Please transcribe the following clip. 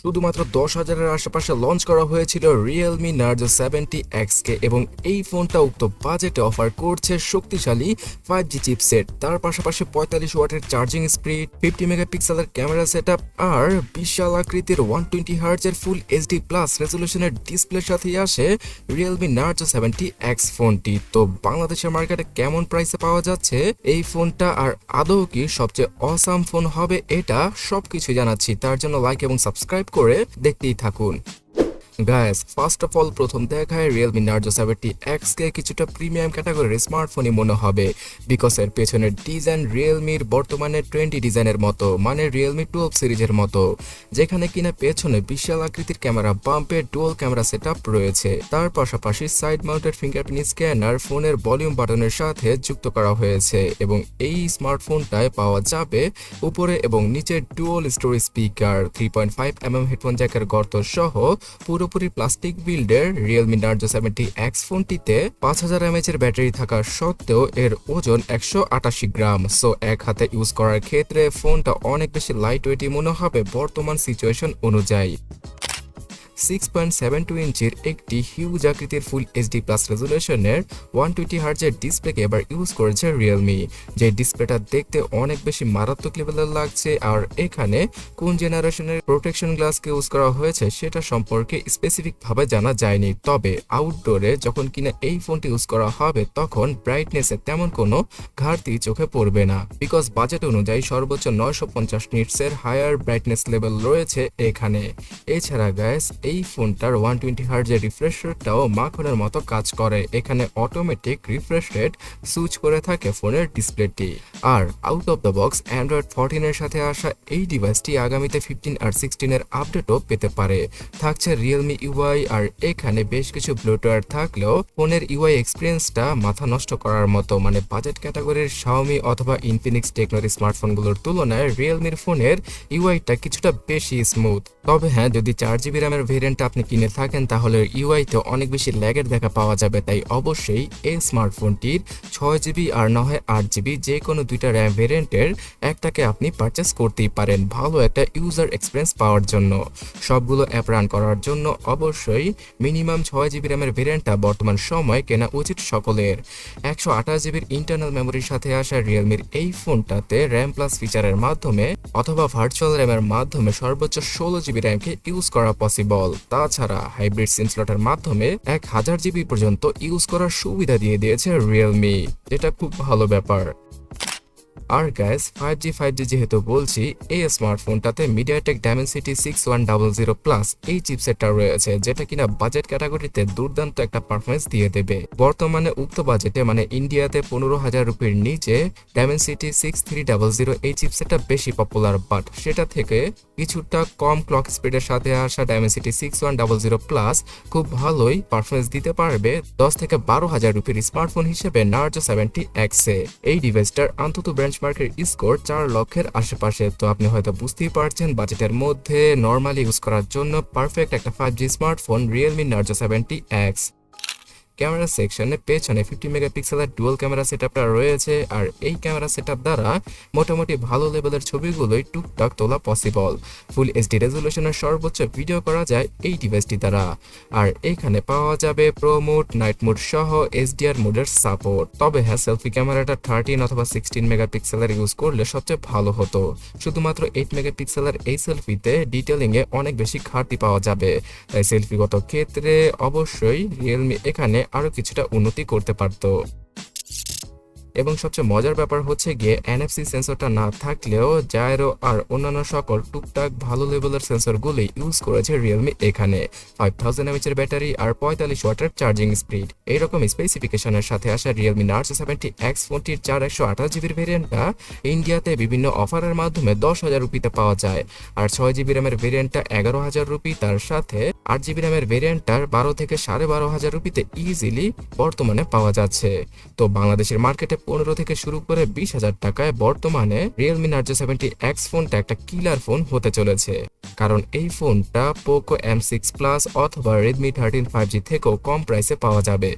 শুধুমাত্র 10,000-এর আশেপাশে লঞ্চ করা হয়েছিল Realme Narzo 70X কে এবং এই ফোনটা উক্ত বাজেটে অফার করছে শক্তিশালী 5G চিপসেট, তার পাশাপাশি 45 ওয়াটের চার্জিং স্পিড, 50 মেগাপিক্সেলের ক্যামেরা সেটআপ আর বিশাল আকৃতির 120 হার্টজের ফুল এইচডি প্লাস রেজোলিউশনের ডিসপ্লের সাথেই আসে Realme Narzo 70X ফোনটি। তো বাংলাদেশের মার্কেটে কেমন প্রাইসে পাওয়া যাচ্ছে এই ফোনটা, আর আদৌ কি সবচেয়ে অসাম ফোন হবে, এটা সবকিছু জানাচ্ছি। তার জন্য লাইক এবং সাবস্ক্রাইব করে দেখতেই থাকুন। গাইস, ফার্স্ট অফ অল প্রথম দেখায় Realme Narzo 70X কে কিছুটা প্রিমিয়াম ক্যাটাগরির স্মার্টফোনই মনে হবে, বিকজ এর পেছনের ডিজাইন রিয়েলমির বর্তমানে ট্রেন্ডি ডিজাইনের মতো, মানে Realme 12 সিরিজের মতো, যেখানে কিনা পেছনে বিশাল আকৃতির ক্যামেরা বাম্পে ডুয়াল ক্যামেরা সেটআপ রয়েছে। তার পাশাপাশি সাইড মাউন্টেড ফিঙ্গারপ্রিন্ট স্ক্যানার ফোনের ভলিউম বাটনের সাথে যুক্ত করা হয়েছে এবং এই স্মার্টফোনটায় পাওয়া যাবে উপরে এবং নিচে dual storage speaker, 3.5mm headphone জ্যাকের গর্ত সহ পুরোপুরি প্লাস্টিক বিল্ডের Realme Narzo 70X ফোনটিতে 5000 mAh এর ব্যাটারি থাকা সত্ত্বেও এর ওজন 188 গ্রাম। সো এক হাতে ইউজ করার ক্ষেত্রে ফোনটা অনেক বেশি লাইট ওয়েটই মনে হবে বর্তমান সিচুয়েশন অনুযায়ী। 6.72 ইঞ্চির একটি হিউজ আকৃতির ফুল এইচডি প্লাস রেজোলিউশনের 120 হার্টজের ডিসপ্লেকে এবার ইউজ করেছে রিয়েলমি, যে ডিসপ্লেটা দেখতে অনেক বেশি মারাত্মক লেভেলের লাগছে। আর এখানে কোন জেনারেশনের প্রোটেকশন গ্লাসকে ইউজ করা হয়েছে সেটা সম্পর্কে স্পেসিফিক ভাবে জানা যায়নি, তবে আউটডোরে যখন কিনা এই ফোনটি ইউজ করা হবে তখন ব্রাইটনেসে তেমন কোনো ঘাটতি চোখে পড়বে না, বিকজ বাজেট অনুযায়ী সর্বোচ্চ 950 নিটসের হায়ার ব্রাইটনেস লেভেল রয়েছে এখানে। এছাড়া গাইস, এই ফোনটার 120 হার্টজের রিফ্রেশ রেটটাও মাখনের মতো কাজ করে। এখানে অটোমেটিক রিফ্রেশ রেট সুইচ করে থাকে ফোনের ডিসপ্লেটি। আর out of the box Android 14 এর সাথে আসা এই ডিভাইসটি আগামীতে 15 আর 16 এর আপডেটও পেতে পারে। থাকছে রিয়েলমি ইউআই, আর এখানে বেশ কিছু ব্লুটুয়ার থাকলেও ফোনের ইউআই এক্সপিরিয়েন্সটা মাথা নষ্ট করার মতো, মানে বাজেট ক্যাটাগরির xiaomi অথবা ইনফিনিক্স টেকনোর স্মার্টফোনগুলোর তুলনায় রিয়েলমির ফোনের ইউআইটা কিছুটা বেশি স্মুথ। তবে হ্যাঁ, যদি 4GB র্যামের ভেরিয়েন্টটা আপনি কিনে থাকেন তাহলে ইউআইতে অনেক বেশি ল্যাগের দেখা পাওয়া যাবে। তাই অবশ্যই এই স্মার্টফোনটির 6GB আর না হয় 8GB যে কোনো দুইটা র্যাম ভেরিয়েন্টের একটাকে আপনি পারচেস করতেই পারেন ভালো একটা ইউজার এক্সপিরিয়েন্স পাওয়ার জন্য। সবগুলো অ্যাপ রান করার জন্য অবশ্যই মিনিমাম 6GB র্যামের ভেরিয়েন্টটা বর্তমান সময় কেনা উচিত সকলের। 128GBর ইন্টারনাল মেমোরির সাথে আসা রিয়েলমির এই ফোনটাতে র্যাম প্লাস ফিচারের মাধ্যমে অথবা ভার্চুয়াল র্যামের মাধ্যমে সর্বোচ্চ 16GB র্যামকে ইউজ করা পসিবল। তাছাড়া হাইব্রিড সিম স্লটের মাধ্যমে 1000GB পর্যন্ত ইউজ করার সুবিধা দিয়ে দিয়েছে রিয়েলমি, যেটা খুব ভালো ব্যাপার। আর গাইস, 5G যেহেতু বলছি, এই স্মার্টফোনটাতে মিডিয়াটেক ডাইমেনসিটি 6100 প্লাস এই চিপসেটটা রয়েছে, যেটা কিনা বাজেট ক্যাটাগরিতে দুর্দান্ত একটা পারফরমেন্স দিয়ে দেবে। বর্তমানে উক্ত বাজেটে মানে ইন্ডিয়াতে 15,000 রুপির নিচে ডাইমেনসিটি 6300 এই চিপসেটটা বেশি পপুলার, বাট সেটা থেকে কিছুটা কম ক্লক স্পিডের সাথে আসা ডাইমেনসিটি 6100 প্লাস খুব ভালোই পারফরমেন্স দিতে পারবে 10 থেকে 12,000 রুপির স্মার্টফোন হিসেবে Narzo 70X এ। এই ডিভাইসটার অন্তত বেঞ্চমার্কের স্কোর 4 লক্ষের আশেপাশে। তো আপনি হয়তো বুঝতেই পারছেন বাজেটের মধ্যে নর্মালি ইউজ করার জন্য পারফেক্ট একটা 5G smartphone Realme Narzo 70X। Camera সেকশনে পেছনে 50 মেগাপিক্সেলের ডুয়াল ক্যামেরা সেটআপটা রয়েছে, আর এই ক্যামেরা সেটআপ দ্বারা মোটামুটি ভালো লেভেলের ছবিগুলোই টুকটাক তোলা পসিবল। ফুল এইচডি রেজোলিউশনের সর্বোচ্চ ভিডিও করা যায় এই ডিভাইসটি দ্বারা। আর এখানে পাওয়া যাবে প্রো মোড, নাইট মোড সহ এইচডিআর মোডের সাপোর্ট। তবে হ্যাঁ, সেলফি ক্যামেরাটা 13 অথবা 16 মেগাপিক্সেলের ইউজ করলে সবচেয়ে ভালো হতো। শুধুমাত্র 8 মেগাপিক্সেলের এই সেলফিতে ডিটেলিংয়ে অনেক বেশি ঘাটতি পাওয়া যাবে, তাই সেলফিগত ক্ষেত্রে অবশ্যই রিয়েলমি এখানে আরো কিছুটা উন্নতি করতে পারত। এবং সবচেয়ে মজার ব্যাপার হচ্ছে গিয়ে এনএফসি সেন্সরটা না থাকলেও জায়রো আর অন্যান্য সকল টুকটাক ভালো লেভেলের সেন্সরগুলি ইউজ করেছে রিয়েলমি এখানে। 5000 mAh এর ব্যাটারি আর 45 ওয়াটের চার্জিং স্পিড, এইরকম স্পেসিফিকেশনের সাথে আসা রিয়েলমি Narzo 70X ফোনটির 128GB ভেরিয়েন্টটা ইন্ডিয়াতে বিভিন্ন অফারের মাধ্যমে 10,000 রুপিতে পাওয়া যায়, আর 6GB র্যামের ভেরিয়েন্টটা 11,000 রুপি, তার সাথে 8GB র্যামের ভেরিয়েন্টটার 12 থেকে 12,500 রুপিতে ইজিলি বর্তমানে পাওয়া যাচ্ছে। তো বাংলাদেশের মার্কেটে 15 থেকে শুরু করে 20,000 টাকায় বর্তমানে Realme Narzo 70X ফোনটা একটা কিলার ফোন হতে চলেছে, কারণ এই ফোনটা পোকো M6 প্লাস অথবা Redmi 13 5G থেকেও কম প্রাইসে পাওয়া যাবে।